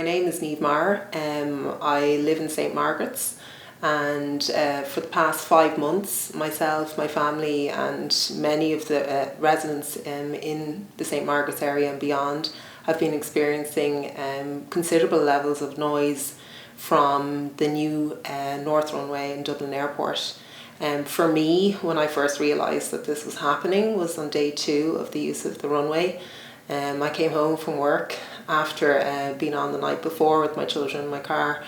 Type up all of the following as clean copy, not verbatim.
name is Mar. I live in St Margarets, and for the past 5 months, myself, my family and many of the residents in the St Margarets area and beyond have been experiencing considerable levels of noise from the new North Runway in Dublin Airport. For me, when I first realised that this was happening was on day 2 of the use of the runway. I came home from work after being on the night before with my children in my car,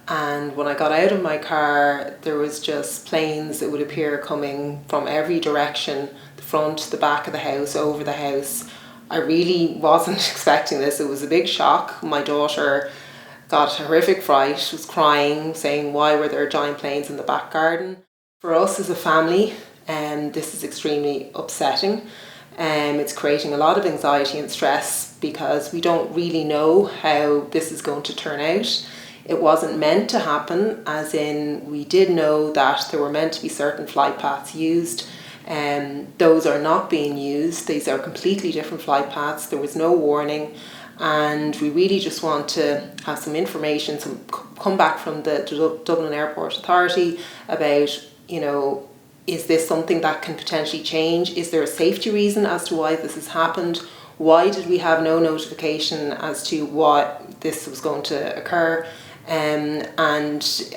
and when I got out of my car there was just planes that would appear coming from every direction, the front, the back of the house, over the house. I really wasn't expecting this. It was a big shock. My daughter got a horrific fright, was crying, saying why were there giant planes in the back garden. For us as a family, this is extremely upsetting. It's creating a lot of anxiety and stress because we don't really know how this is going to turn out. It wasn't meant to happen, as in we did know that there were meant to be certain flight paths used, and those are not being used. These are completely different flight paths. There was no warning, and we really just want to have some information, some come back from the Dublin Airport Authority about, is this something that can potentially change? Is there a safety reason as to why this has happened? Why did we have no notification as to what this was going to occur? And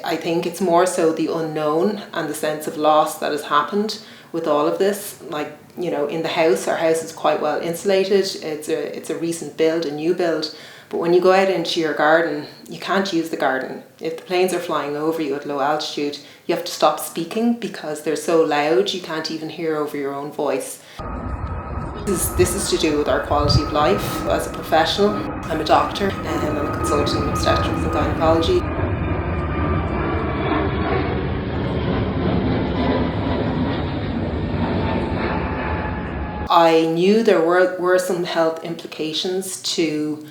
I think it's more so the unknown and the sense of loss that has happened with all of this. Like, in the house, our house is quite well insulated. It's a recent build, a new build. But when you go out into your garden, you can't use the garden. If the planes are flying over you at low altitude, you have to stop speaking because they're so loud you can't even hear over your own voice. This is to do with our quality of life as a professional. I'm a doctor and I'm a consultant in obstetrics and gynecology. I knew there were some health implications to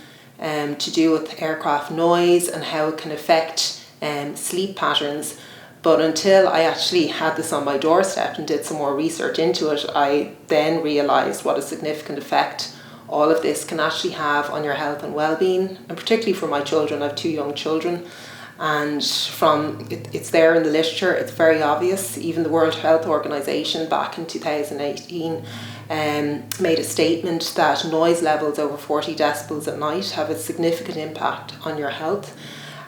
do with aircraft noise and how it can affect sleep patterns. But until I actually had this on my doorstep and did some more research into it, I then realised what a significant effect all of this can actually have on your health and well-being, and particularly for my children. I have 2 young children, and it's there in the literature, it's very obvious. Even the World Health Organization back in 2018 made a statement that noise levels over 40 decibels at night have a significant impact on your health.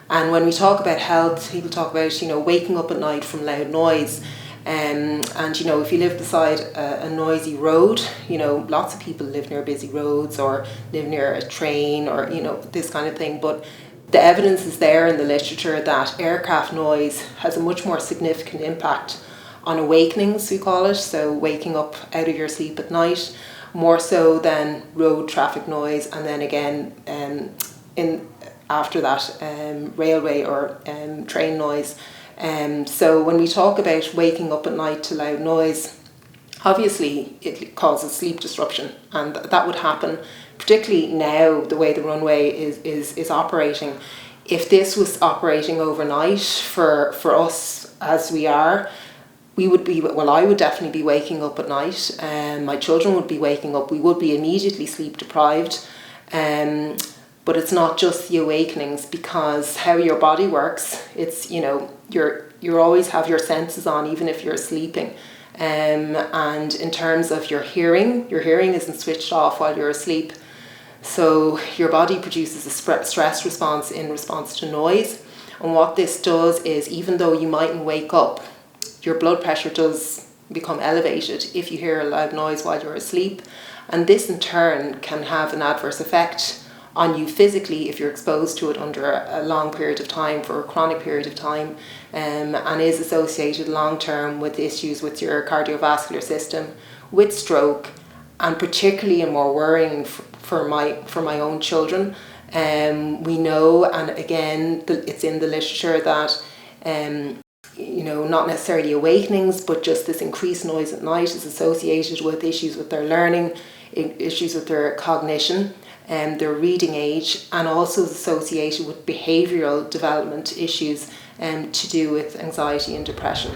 And when we talk about health, people talk about, waking up at night from loud noise. And if you live beside a noisy road, lots of people live near busy roads or live near a train or, this kind of thing. But the evidence is there in the literature that aircraft noise has a much more significant impact on awakenings, we call it. So waking up out of your sleep at night, more so than road traffic noise. And then again, after that, railway or train noise. So when we talk about waking up at night to loud noise, obviously it causes sleep disruption, and that would happen, particularly now the way the runway is operating. If this was operating overnight for us as we are, I would definitely be waking up at night, and my children would be waking up. We would be immediately sleep deprived. But it's not just the awakenings, because how your body works, it's, you always have your senses on even if you're sleeping. And in terms of your hearing isn't switched off while you're asleep. So your body produces a stress response in response to noise. And what this does is, even though you mightn't wake up, your blood pressure does become elevated if you hear a loud noise while you're asleep. And this in turn can have an adverse effect on you physically if you're exposed to it under a long period of time, for a chronic period of time, and is associated long term with issues with your cardiovascular system, with stroke, and particularly and more worrying for my own children. We know, and again it's in the literature, that not necessarily awakenings, but just this increased noise at night is associated with issues with their learning, issues with their cognition, their reading age, and also is associated with behavioural development issues to do with anxiety and depression.